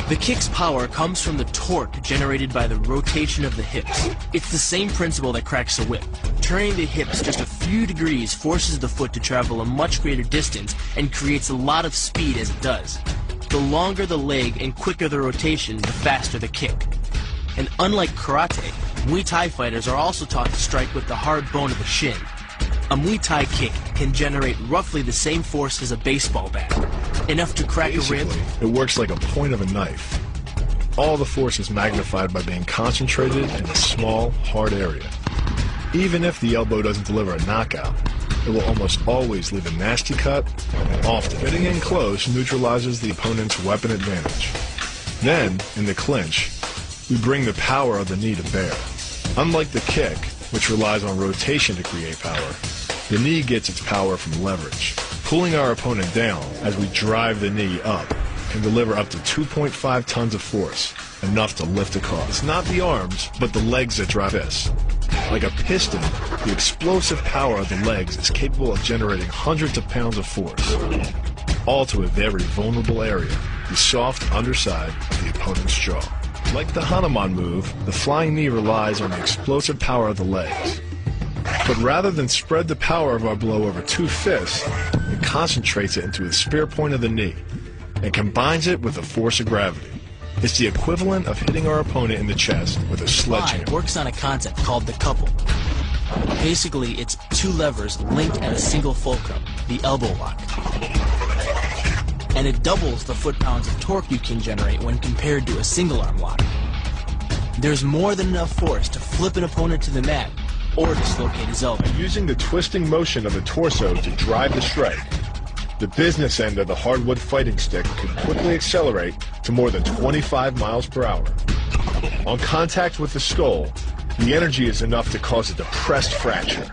The kick's power comes from the torque generated by the rotation of the hips. It's the same principle that cracks a whip. Turning the hips just a few degrees forces the foot to travel a much greater distance and creates a lot of speed as it does. The longer the leg and quicker the rotation, the faster the kick. And unlike karate, Muay Thai fighters are also taught to strike with the hard bone of the shin. A Muay Thai kick can generate roughly the same force as a baseball bat, enough to crack a rib. It works like a point of a knife. All the force is magnified by being concentrated in a small, hard area. Even if the elbow doesn't deliver a knockout, it will almost always leave a nasty cut, and often hitting in close neutralizes the opponent's weapon advantage. Then, in the clinch, we bring the power of the knee to bear. Unlike the kick, which relies on rotation to create power, the knee gets its power from leverage. Pulling our opponent down as we drive the knee up can deliver up to 2.5 tons of force, enough to lift a car. It's not the arms, but the legs that drive this. Like a piston, the explosive power of the legs is capable of generating hundreds of pounds of force, all to a very vulnerable area, the soft underside of the opponent's jaw. Like the Hanuman move, the flying knee relies on the explosive power of the legs. But rather than spread the power of our blow over two fists, it concentrates it into the spear point of the knee and combines it with the force of gravity. It's the equivalent of hitting our opponent in the chest with a sledgehammer. It works on a concept called the couple. Basically, it's two levers linked at a single fulcrum, the elbow lock. And it doubles the foot-pounds of torque you can generate when compared to a single-arm lock. There's more than enough force to flip an opponent to the mat or dislocate his elbow. Using the twisting motion of the torso to drive the strike, the business end of the hardwood fighting stick could quickly accelerate to more than 25 miles per hour. On contact with the skull, the energy is enough to cause a depressed fracture.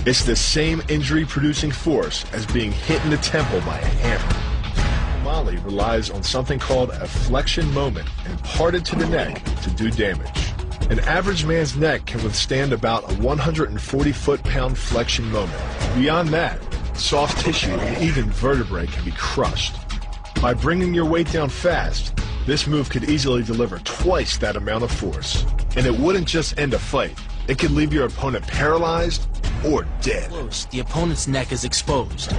It's the same injury-producing force as being hit in the temple by a hammer. Mali relies on something called a flexion moment imparted to the neck to do damage. An average man's neck can withstand about a 140 foot-pound flexion moment. Beyond that, soft tissue and even vertebrae can be crushed. By bringing your weight down fast, this move could easily deliver twice that amount of force. And it wouldn't just end a fight. It could leave your opponent paralyzed or dead. Close, the opponent's neck is exposed.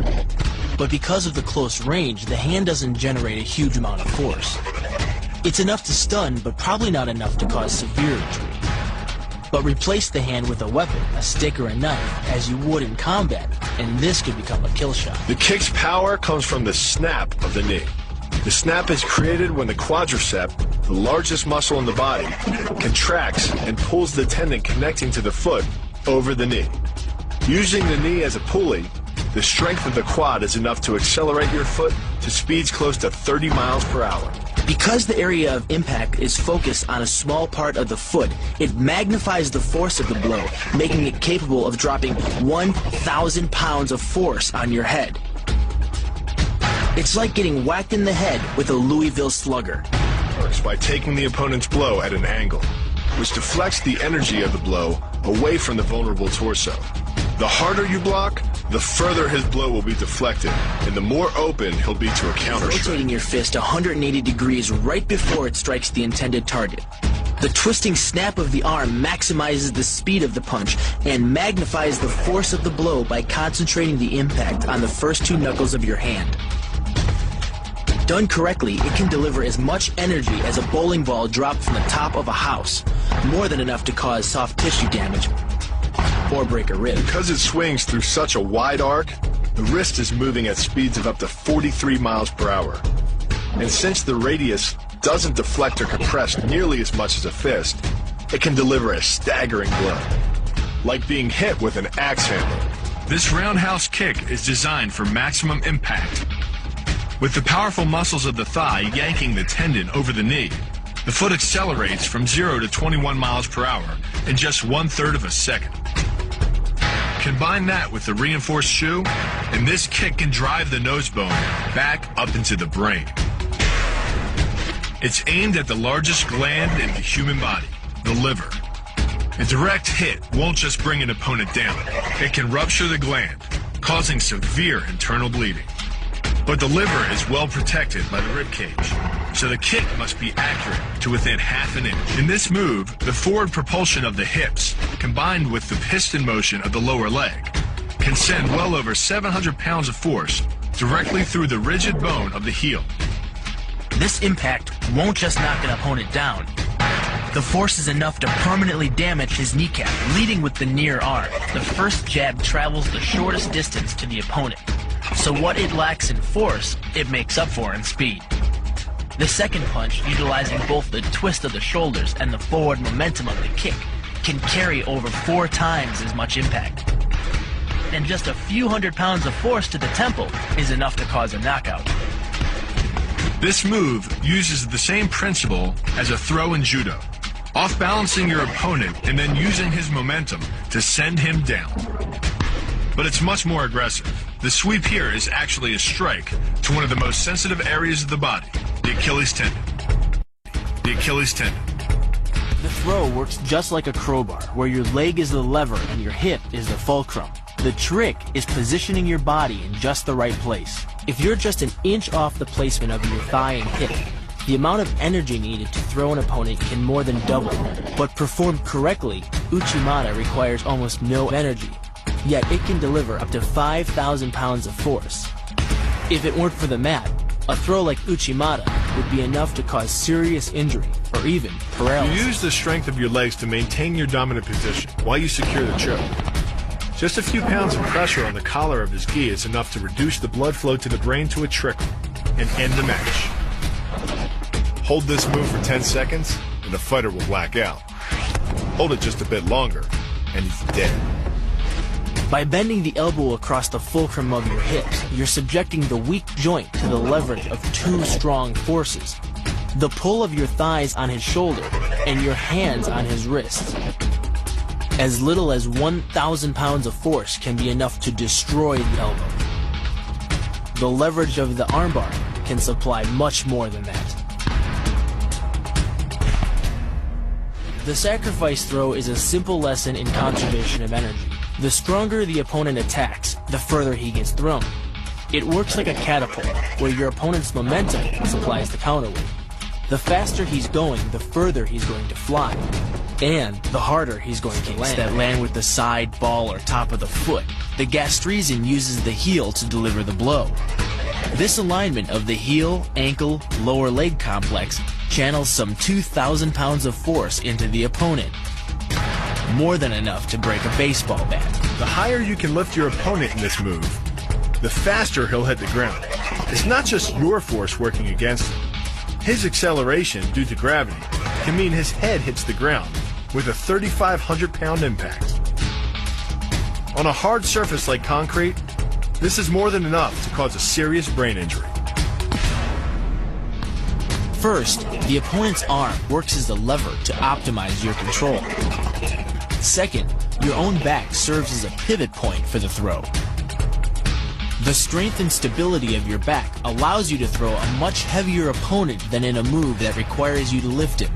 But because of the close range, the hand doesn't generate a huge amount of force. It's enough to stun, but probably not enough to cause severe injury. But replace the hand with a weapon, a stick or a knife, as you would in combat, and this could become a kill shot. The kick's power comes from the snap of the knee. The snap is created when the quadricep, the largest muscle in the body, contracts and pulls the tendon connecting to the foot over the knee. Using the knee as a pulley, the strength of the quad is enough to accelerate your foot to speeds close to 30 miles per hour. Because the area of impact is focused on a small part of the foot, it magnifies the force of the blow, making it capable of dropping 1,000 pounds of force on your head. It's like getting whacked in the head with a Louisville Slugger. It works by taking the opponent's blow at an angle, which deflects the energy of the blow away from the vulnerable torso. The harder you block, the further his blow will be deflected, and the more open he'll be to a counter strike. Rotating your fist 180 degrees right before it strikes the intended target. The twisting snap of the arm maximizes the speed of the punch and magnifies the force of the blow by concentrating the impact on the first two knuckles of your hand. Done correctly, it can deliver as much energy as a bowling ball dropped from the top of a house, more than enough to cause soft tissue damage or break a rib. Because it swings through such a wide arc, the wrist is moving at speeds of up to 43 miles per hour. And since the radius doesn't deflect or compress nearly as much as a fist, it can deliver a staggering blow, like being hit with an axe handle. This roundhouse kick is designed for maximum impact. With the powerful muscles of the thigh yanking the tendon over the knee, the foot accelerates from 0 to 21 miles per hour in just 1/3 of a second. Combine that with the reinforced shoe, and this kick can drive the nose bone back up into the brain. It's aimed at the largest gland in the human body, the liver. A direct hit won't just bring an opponent down. It can rupture the gland, causing severe internal bleeding. But the liver is well protected by the rib cage, so the kick must be accurate to within half an inch. In this move, the forward propulsion of the hips, combined with the piston motion of the lower leg, can send well over 700 pounds of force directly through the rigid bone of the heel. This impact won't just knock an opponent down. The force is enough to permanently damage his kneecap, leading with the near arm. The first jab travels the shortest distance to the opponent, so what it lacks in force, it makes up for in speed. The second punch, utilizing both the twist of the shoulders and the forward momentum of the kick, can carry over 4 times as much impact. And just a few hundred pounds of force to the temple is enough to cause a knockout. This move uses the same principle as a throw in judo, off-balancing your opponent and then using his momentum to send him down. But it's much more aggressive. The sweep here is actually a strike to one of the most sensitive areas of the body, the Achilles tendon. The Achilles tendon. The throw works just like a crowbar, where your leg is the lever and your hip is the fulcrum. The trick is positioning your body in just the right place. If you're just an inch off the placement of your thigh and hip, the amount of energy needed to throw an opponent can more than double. But performed correctly, Uchimata requires almost no energy, yet it can deliver up to 5,000 pounds of force. If it weren't for the mat, a throw like Uchimata would be enough to cause serious injury or even paralysis. You use the strength of your legs to maintain your dominant position while you secure the choke. Just a few pounds of pressure on the collar of his gi is enough to reduce the blood flow to the brain to a trickle and end the match. Hold this move for 10 seconds and the fighter will black out. Hold it just a bit longer and he's dead. By bending the elbow across the fulcrum of your hips, you're subjecting the weak joint to the leverage of 2 strong forces: the pull of your thighs on his shoulder and your hands on his wrists. As little as 1,000 pounds of force can be enough to destroy the elbow. The leverage of the armbar can supply much more than that. The sacrifice throw is a simple lesson in conservation of energy. The stronger the opponent attacks, the further he gets thrown. It works like a catapult, where your opponent's momentum supplies the counterweight. The faster he's going, the further he's going to fly, and the harder he's going to land. That land with the side, ball, or top of the foot. The gastrizin uses the heel to deliver the blow. This alignment of the heel, ankle, lower leg complex channels some 2,000 pounds of force into the opponent. More than enough to break a baseball bat. The higher you can lift your opponent in this move, the faster he'll hit the ground. It's not just your force working against him. His acceleration due to gravity can mean his head hits the ground with a 3,500 pound impact. On a hard surface like concrete, this is more than enough to cause a serious brain injury. First, the opponent's arm works as a lever to optimize your control. Second, your own back serves as a pivot point for the throw. The strength and stability of your back allows you to throw a much heavier opponent than in a move that requires you to lift him.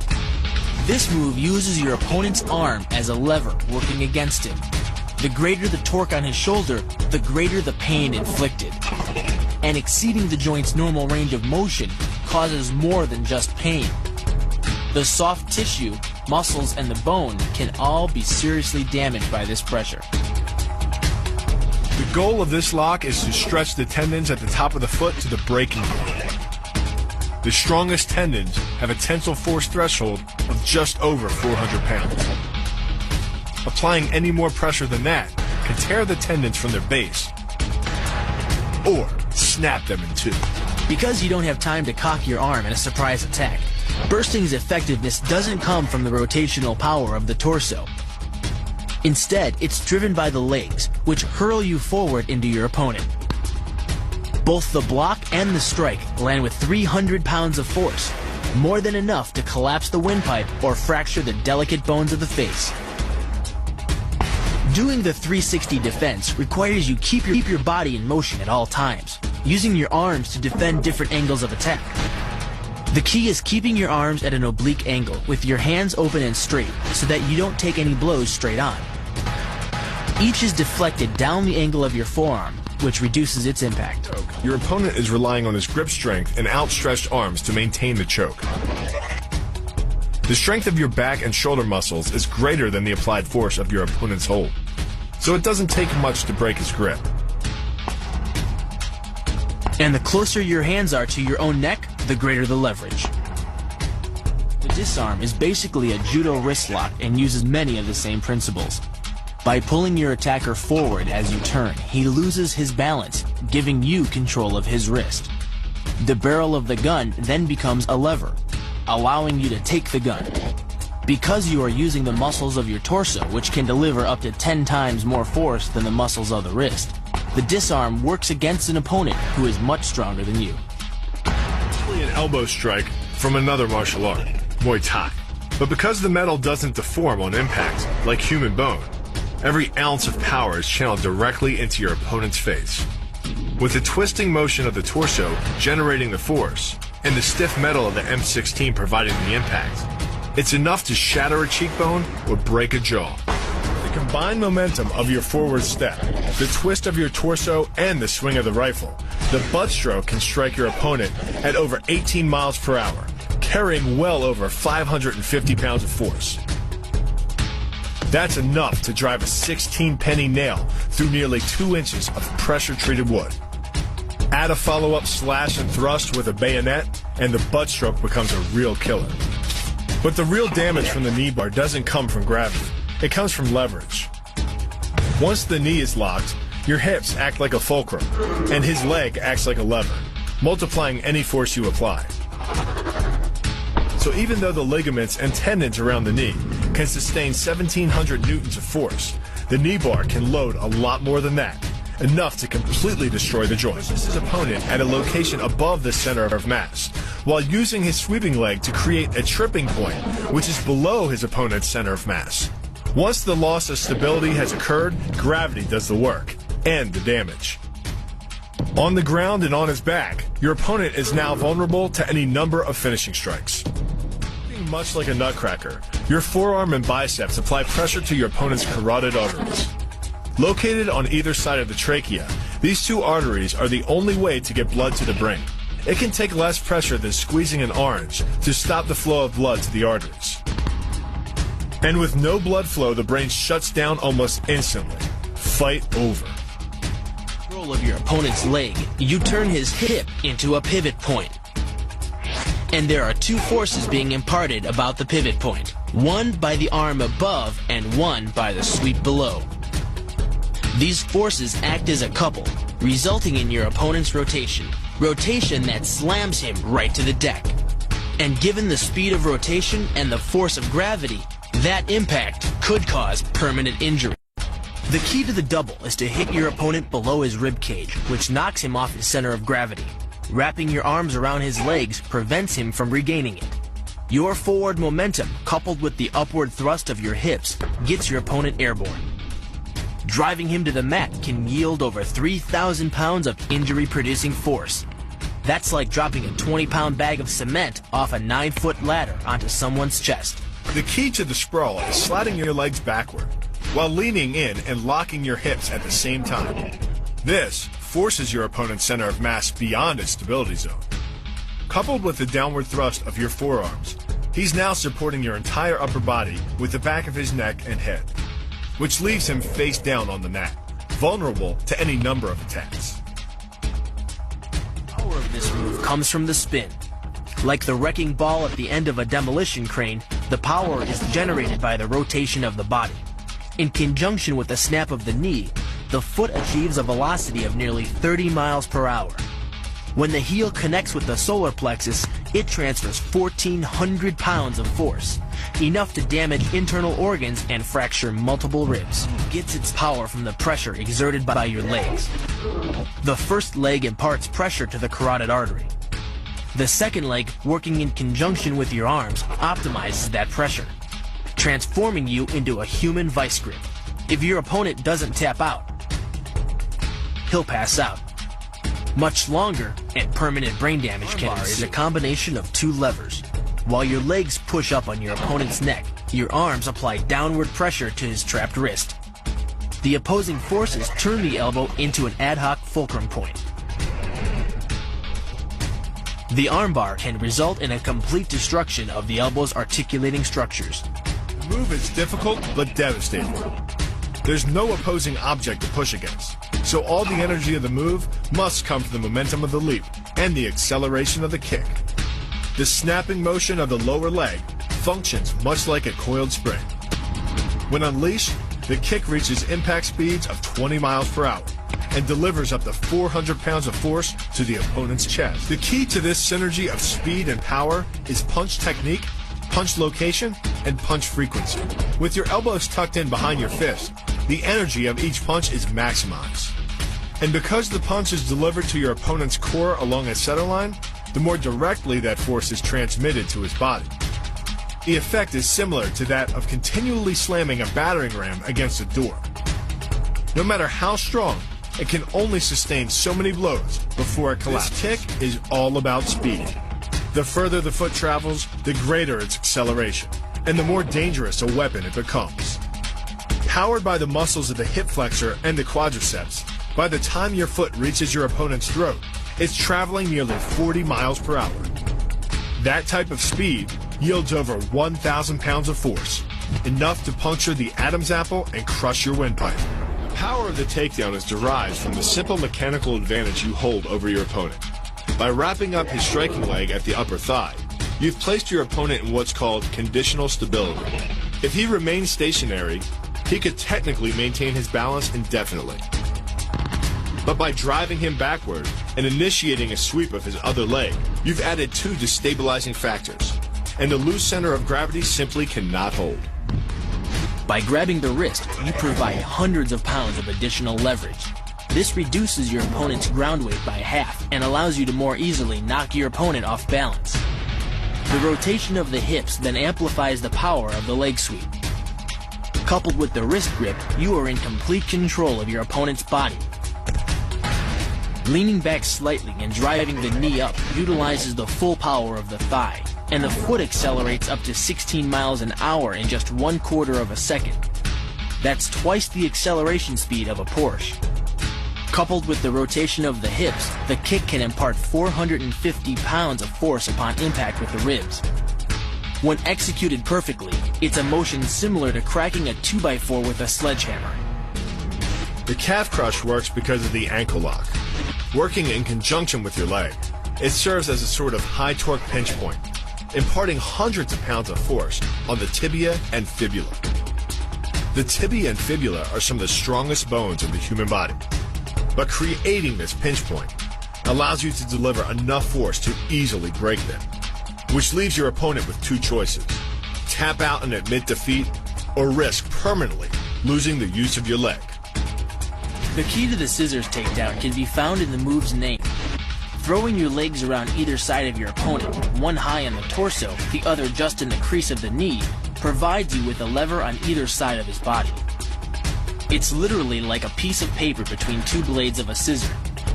This move uses your opponent's arm as a lever working against him. The greater the torque on his shoulder, the greater the pain inflicted. And exceeding the joint's normal range of motion causes more than just pain. The soft tissue, muscles, and the bone can all be seriously damaged by this pressure. The goal of this lock is to stretch the tendons at the top of the foot to the breaking point. The strongest tendons have a tensile force threshold of just over 400 pounds. Applying any more pressure than that can tear the tendons from their base or snap them in two. Because you don't have time to cock your arm in a surprise attack, bursting's effectiveness doesn't come from the rotational power of the torso. Instead, it's driven by the legs, which hurl you forward into your opponent. Both the block and the strike land with 300 pounds of force, more than enough to collapse the windpipe or fracture the delicate bones of the face. Doing the 360 defense requires you keep your body in motion at all times, using your arms to defend different angles of attack. The key is keeping your arms at an oblique angle with your hands open and straight so that you don't take any blows straight on. Each is deflected down the angle of your forearm, which reduces its impact. Your opponent is relying on his grip strength and outstretched arms to maintain the choke. The strength of your back and shoulder muscles is greater than the applied force of your opponent's hold, so it doesn't take much to break his grip. And the closer your hands are to your own neck, the greater the leverage. The disarm is basically a judo wrist lock and uses many of the same principles. By pulling your attacker forward as you turn, he loses his balance, giving you control of his wrist. The barrel of the gun then becomes a lever, allowing you to take the gun. Because you are using the muscles of your torso, which can deliver up to 10 times more force than the muscles of the wrist, the disarm works against an opponent who is much stronger than you. An elbow strike from another martial art, Muay Thai. But because the metal doesn't deform on impact, like human bone, every ounce of power is channeled directly into your opponent's face. With the twisting motion of the torso generating the force, and the stiff metal of the M16 providing the impact, it's enough to shatter a cheekbone or break a jaw. The combined momentum of your forward step, the twist of your torso, and the swing of the rifle, the butt stroke can strike your opponent at over 18 miles per hour, carrying well over 550 pounds of force. That's enough to drive a 16-penny nail through nearly 2 inches of pressure-treated wood. Add a follow-up slash and thrust with a bayonet, and the butt stroke becomes a real killer. But the real damage from the knee bar doesn't come from gravity. It comes from leverage. Once the knee is locked, your hips act like a fulcrum, and his leg acts like a lever, multiplying any force you apply. So even though the ligaments and tendons around the knee can sustain 1,700 newtons of force, the knee bar can load a lot more than that, enough to completely destroy the joint. His opponent at a location above the center of mass, while using his sweeping leg to create a tripping point, which is below his opponent's center of mass. Once the loss of stability has occurred, gravity does the work, and the damage. On the ground and on his back, your opponent is now vulnerable to any number of finishing strikes. Much like a nutcracker, your forearm and biceps apply pressure to your opponent's carotid arteries. Located on either side of the trachea, these two arteries are the only way to get blood to the brain. It can take less pressure than squeezing an orange to stop the flow of blood to the arteries. And with no blood flow, the brain shuts down almost instantly. Fight over. Control of your opponent's leg, you turn his hip into a pivot point. And there are 2 forces being imparted about the pivot point, one by the arm above and one by the sweep below. These forces act as a couple, resulting in your opponent's rotation that slams him right to the deck. And given the speed of rotation and the force of gravity, that impact could cause permanent injury. The key to the double is to hit your opponent below his rib cage, which knocks him off his center of gravity. Wrapping your arms around his legs prevents him from regaining it. Your forward momentum, coupled with the upward thrust of your hips, gets your opponent airborne. Driving him to the mat can yield over 3,000 pounds of injury-producing force. That's like dropping a 20-pound bag of cement off a 9-foot ladder onto someone's chest. The key to the sprawl is sliding your legs backward, while leaning in and locking your hips at the same time. This forces your opponent's center of mass beyond its stability zone. Coupled with the downward thrust of your forearms, he's now supporting your entire upper body with the back of his neck and head, which leaves him face down on the mat, vulnerable to any number of attacks. The power of this move comes from the spin. Like the wrecking ball at the end of a demolition crane, the power is generated by the rotation of the body. In conjunction with the snap of the knee, the foot achieves a velocity of nearly 30 miles per hour. When the heel connects with the solar plexus, it transfers 1,400 pounds of force, enough to damage internal organs and fracture multiple ribs. It gets its power from the pressure exerted by your legs. The first leg imparts pressure to the carotid artery. The second leg, working in conjunction with your arms, optimizes that pressure, transforming you into a human vice grip. If your opponent doesn't tap out, he'll pass out. Much longer and permanent brain damage can ensue. Is a combination of 2 levers. While your legs push up on your opponent's neck, your arms apply downward pressure to his trapped wrist. The opposing forces turn the elbow into an ad hoc fulcrum point. The armbar can result in a complete destruction of the elbow's articulating structures. The move is difficult but devastating. There's no opposing object to push against, so all the energy of the move must come from the momentum of the leap and the acceleration of the kick. The snapping motion of the lower leg functions much like a coiled spring. When unleashed, the kick reaches impact speeds of 20 miles per hour and delivers up to 400 pounds of force to the opponent's chest. The key to this synergy of speed and power is punch technique, punch location, and punch frequency. With your elbows tucked in behind your fist, the energy of each punch is maximized. And because the punch is delivered to your opponent's core along a center line, the more directly that force is transmitted to his body. The effect is similar to that of continually slamming a battering ram against a door. No matter how strong, it can only sustain so many blows before it collapses. This kick is all about speed. The further the foot travels, the greater its acceleration, and the more dangerous a weapon it becomes. Powered by the muscles of the hip flexor and the quadriceps, by the time your foot reaches your opponent's throat, it's traveling nearly 40 miles per hour. That type of speed yields over 1,000 pounds of force, enough to puncture the Adam's apple and crush your windpipe. The power of the takedown is derived from the simple mechanical advantage you hold over your opponent. By wrapping up his striking leg at the upper thigh, you've placed your opponent in what's called conditional stability. If he remains stationary, he could technically maintain his balance indefinitely. But by driving him backward and initiating a sweep of his other leg, you've added two destabilizing factors, and the loose center of gravity simply cannot hold. By grabbing the wrist, you provide hundreds of pounds of additional leverage. This reduces your opponent's ground weight by half and allows you to more easily knock your opponent off balance. The rotation of the hips then amplifies the power of the leg sweep. Coupled with the wrist grip, you are in complete control of your opponent's body. Leaning back slightly and driving the knee up utilizes the full power of the thigh, and the foot accelerates up to 16 miles an hour in just 1/4 of a second. That's twice the acceleration speed of a Porsche. Coupled with the rotation of the hips, the kick can impart 450 pounds of force upon impact with the ribs. When executed perfectly, it's a motion similar to cracking a 2x4 with a sledgehammer. The calf crush works because of the ankle lock. Working in conjunction with your leg, it serves as a sort of high torque pinch point, imparting hundreds of pounds of force on the tibia and fibula. The tibia and fibula are some of the strongest bones of the human body, but creating this pinch point allows you to deliver enough force to easily break them, which leaves your opponent with two choices: tap out and admit defeat, or risk permanently losing the use of your leg. The key to the scissors takedown can be found in the move's name. Throwing your legs around either side of your opponent, one high on the torso, the other just in the crease of the knee, provides you with a lever on either side of his body. It's literally like a piece of paper between two blades of a scissor,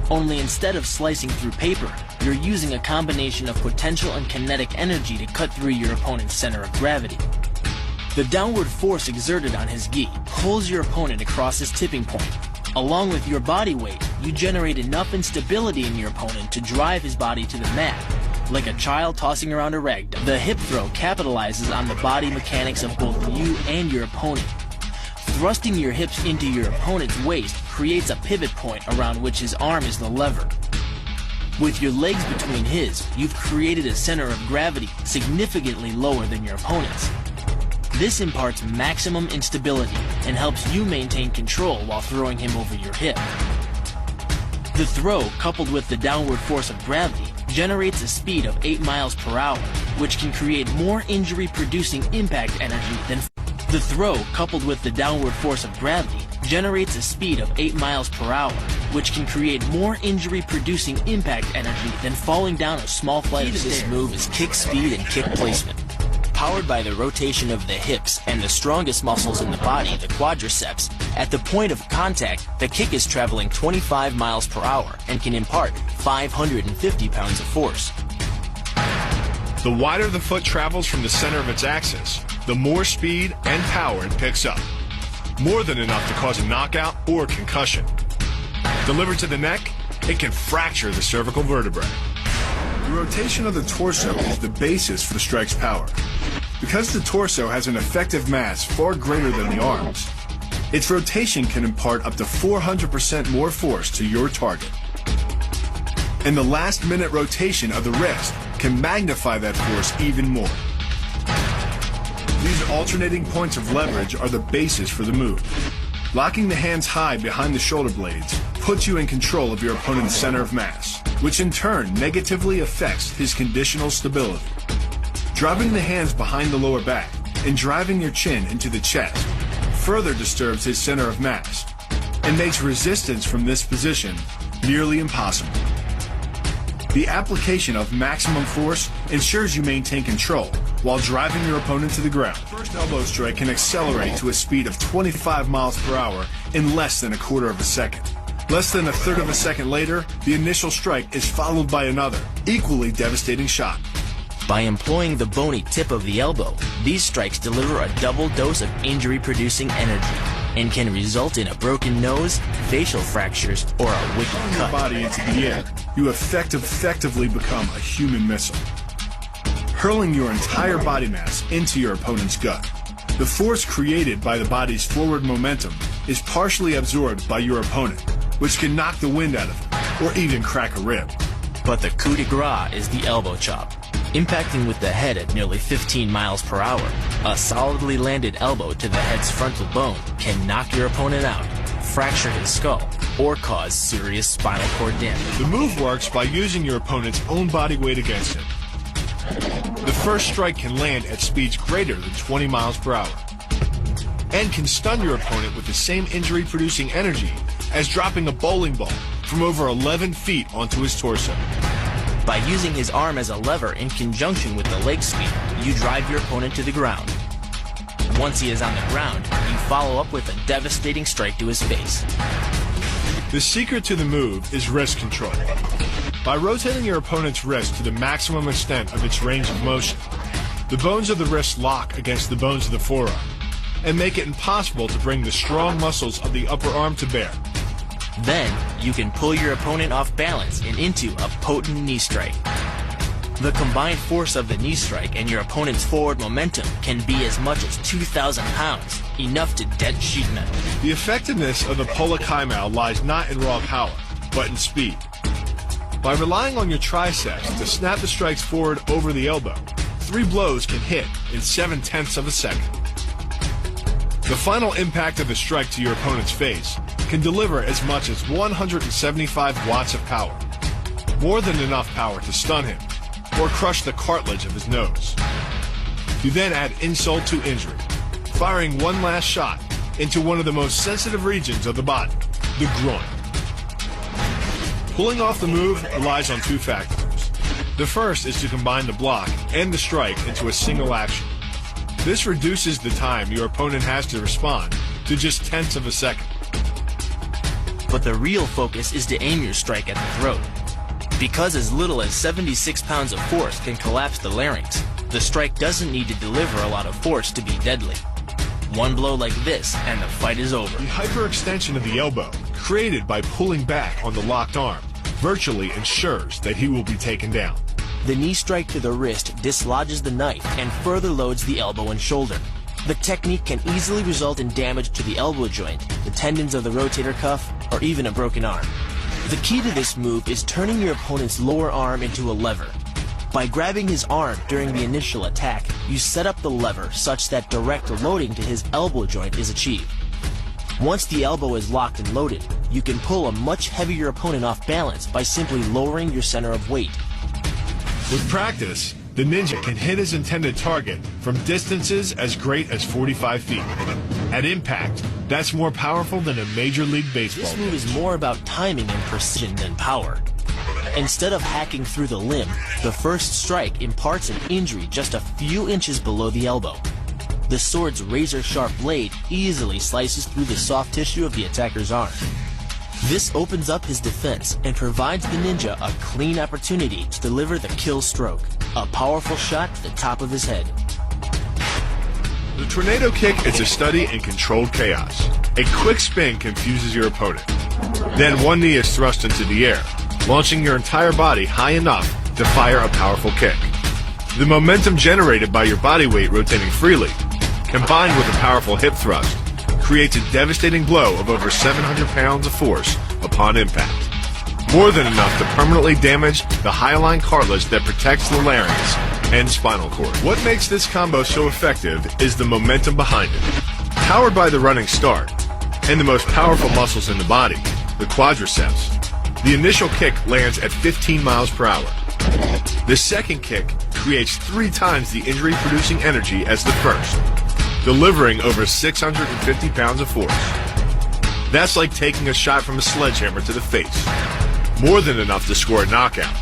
only instead of slicing through paper, you're using a combination of potential and kinetic energy to cut through your opponent's center of gravity. The downward force exerted on his gi pulls your opponent across his tipping point. Along with your body weight, you generate enough instability in your opponent to drive his body to the mat, like a child tossing around a rag doll. The hip throw capitalizes on the body mechanics of both you and your opponent. Thrusting your hips into your opponent's waist creates a pivot point around which his arm is the lever. With your legs between his, you've created a center of gravity significantly lower than your opponent's. This imparts maximum instability and helps you maintain control while throwing him over your hip. The throw, coupled with the downward force of gravity, generates a speed of 8 miles per hour, which can create more injury-producing impact energy than... The throw, coupled with the downward force of gravity, generates a speed of 8 miles per hour, which can create more injury-producing impact energy than falling down a small flight of stairs. This move is kick speed and kick placement. Powered by the rotation of the hips and the strongest muscles in the body, the quadriceps, at the point of contact, the kick is traveling 25 miles per hour and can impart 550 pounds of force. The wider the foot travels from the center of its axis, the more speed and power it picks up. more than enough to cause a knockout or concussion. Delivered to the neck, it can fracture the cervical vertebrae. The rotation of the torso is the basis for the strike's power. Because the torso has an effective mass far greater than the arms, its rotation can impart up to 400% more force to your target. And the last-minute rotation of the wrist can magnify that force even more. These alternating points of leverage are the basis for the move. Locking the hands high behind the shoulder blades puts you in control of your opponent's center of mass, which in turn negatively affects his conditional stability. Dropping the hands behind the lower back and driving your chin into the chest further disturbs his center of mass and makes resistance from this position nearly impossible. The application of maximum force ensures you maintain control while driving your opponent to the ground. The first elbow strike can accelerate to a speed of 25 miles per hour in less than a quarter of a second. Less than a third of a second later, the initial strike is followed by another, equally devastating shot. By employing the bony tip of the elbow, these strikes deliver a double dose of injury-producing energy and can result in a broken nose, facial fractures, or a wicked Throwing your cut. body into the air, you effectively become a human missile, hurling your entire body mass into your opponent's gut. The force created by the body's forward momentum is partially absorbed by your opponent, which can knock the wind out of him, or even crack a rib. But the coup de grace is the elbow chop. Impacting with the head at nearly 15 miles per hour, a solidly landed elbow to the head's frontal bone can knock your opponent out, fracture his skull, or cause serious spinal cord damage. The move works by using your opponent's own body weight against him. The first strike can land at speeds greater than 20 miles per hour and can stun your opponent with the same injury-producing energy as dropping a bowling ball from over 11 feet onto his torso. By using his arm as a lever in conjunction with the leg sweep, you drive your opponent to the ground. Once he is on the ground, you follow up with a devastating strike to his face. The secret to the move is wrist control. By rotating your opponent's wrist to the maximum extent of its range of motion, the bones of the wrist lock against the bones of the forearm and make it impossible to bring the strong muscles of the upper arm to bear. Then, you can pull your opponent off balance and into a potent knee strike. The combined force of the knee strike and your opponent's forward momentum can be as much as 2,000 pounds, enough to dent sheet metal. The effectiveness of the Pollock High Mao lies not in raw power, but in speed. By relying on your triceps to snap the strikes forward over the elbow, 3 blows can hit in 7/10 of a second. The final impact of the strike to your opponent's face can deliver as much as 175 watts of power, more than enough power to stun him or crush the cartilage of his nose. You then add insult to injury, firing one last shot into one of the most sensitive regions of the body, the groin. Pulling off the move relies on 2 factors. The first is to combine the block and the strike into a single action. This reduces the time your opponent has to respond to just 1/10 of a second. But the real focus is to aim your strike at the throat. Because as little as 76 pounds of force can collapse the larynx, the strike doesn't need to deliver a lot of force to be deadly. One blow like this, and the fight is over. The hyperextension of the elbow, created by pulling back on the locked arm, virtually ensures that he will be taken down. The knee strike to the wrist dislodges the knife and further loads the elbow and shoulder. The technique can easily result in damage to the elbow joint, the tendons of the rotator cuff, or even a broken arm. The key to this move is turning your opponent's lower arm into a lever. By grabbing his arm during the initial attack, you set up the lever such that direct loading to his elbow joint is achieved. Once the elbow is locked and loaded, you can pull a much heavier opponent off balance by simply lowering your center of weight. With practice, the ninja can hit his intended target from distances as great as 45 feet. At impact, that's more powerful than a Major League Baseball This move is more about timing and precision than power. Instead of hacking through the limb, the first strike imparts an injury just a few inches below the elbow. The sword's razor-sharp blade easily slices through the soft tissue of the attacker's arm. This opens up his defense and provides the ninja a clean opportunity to deliver the kill stroke, a powerful shot to the top of his head. The tornado kick is a study in controlled chaos. A quick spin confuses your opponent. Then one knee is thrust into the air, launching your entire body high enough to fire a powerful kick. The momentum generated by your body weight rotating freely, combined with a powerful hip thrust, creates a devastating blow of over 700 pounds of force upon impact. More than enough to permanently damage the hyaline cartilage that protects the larynx and spinal cord. What makes this combo so effective is the momentum behind it. Powered by the running start and the most powerful muscles in the body, the quadriceps, the initial kick lands at 15 miles per hour. The second kick creates 3 times the injury-producing energy as the first, delivering over 650 pounds of force. That's like taking a shot from a sledgehammer to the face. More than enough to score a knockout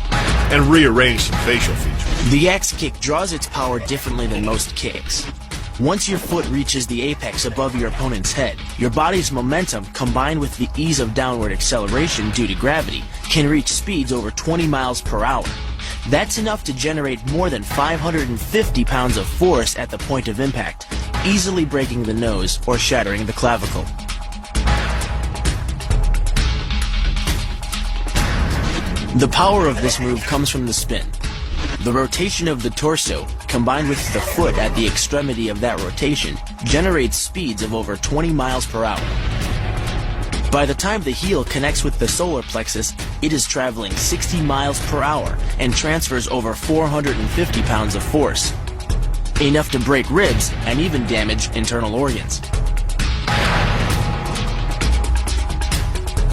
and rearrange some facial features. The axe kick draws its power differently than most kicks. Once your foot reaches the apex above your opponent's head, your body's momentum, combined with the ease of downward acceleration due to gravity, can reach speeds over 20 miles per hour. That's enough to generate more than 550 pounds of force at the point of impact, easily breaking the nose or shattering the clavicle. The power of this move comes from the spin. The rotation of the torso, combined with the foot at the extremity of that rotation, generates speeds of over 20 miles per hour. By the time the heel connects with the solar plexus, it is traveling 60 miles per hour and transfers over 450 pounds of force, enough to break ribs and even damage internal organs.